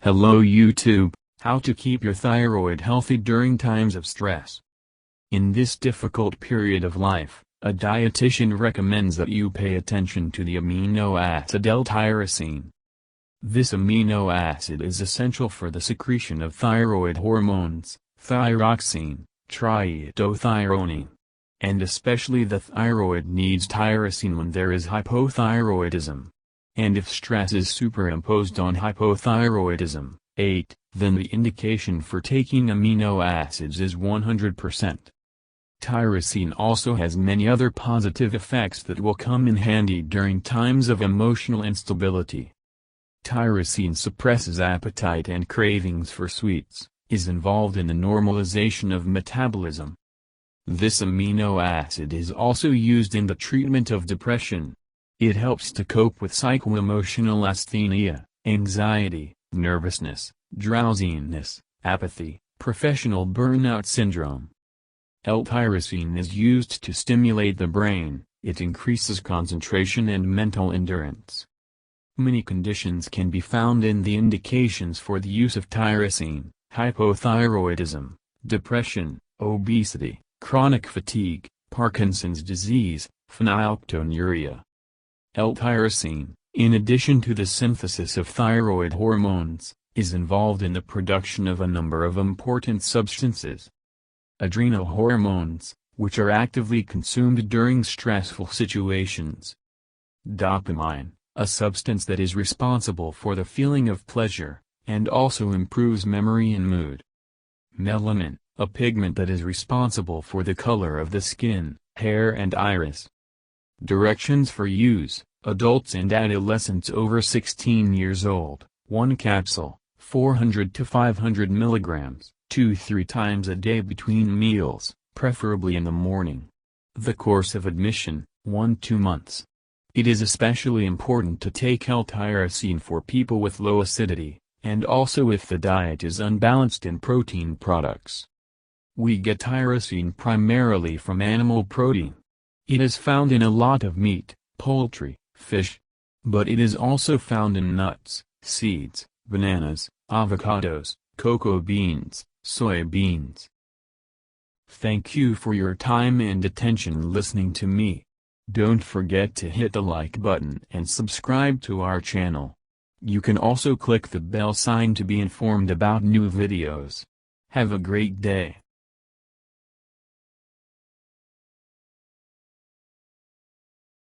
Hello YouTube, how to keep your thyroid healthy during times of stress. In this difficult period of life, a dietitian recommends that you pay attention to the amino acid L-tyrosine. This amino acid is essential for the secretion of thyroid hormones, thyroxine, triiodothyronine. And especially the thyroid needs tyrosine when there is hypothyroidism. And if stress is superimposed on hypothyroidism, 8, then the indication for taking amino acids is 100%. Tyrosine also has many other positive effects that will come in handy during times of emotional instability. Tyrosine suppresses appetite and cravings for sweets, is involved in the normalization of metabolism. This amino acid is also used in the treatment of depression. It helps to cope with psycho-emotional asthenia, anxiety, nervousness, drowsiness, apathy, professional burnout syndrome. L-tyrosine is used to stimulate the brain. It increases concentration and mental endurance. Many conditions can be found in the indications for the use of tyrosine: hypothyroidism, depression, obesity, chronic fatigue, Parkinson's disease, phenylketonuria. L-tyrosine, in addition to the synthesis of thyroid hormones, is involved in the production of a number of important substances. Adrenal hormones, which are actively consumed during stressful situations. Dopamine, a substance that is responsible for the feeling of pleasure, and also improves memory and mood. Melanin, a pigment that is responsible for the color of the skin, hair and iris. Directions for use: adults and adolescents over 16 years old, 1 capsule, 400 to 500 milligrams, 2-3 times a day between meals, preferably in the morning. The course of admission, 1-2 months. It is especially important to take L-tyrosine for people with low acidity, and also if the diet is unbalanced in protein products. We get tyrosine primarily from animal protein. It is found in a lot of meat, poultry, fish. But it is also found in nuts, seeds, bananas, avocados, cocoa beans, soybeans. Thank you for your time and attention listening to me. Don't forget to hit the like button and subscribe to our channel. You can also click the bell sign to be informed about new videos. Have a great day.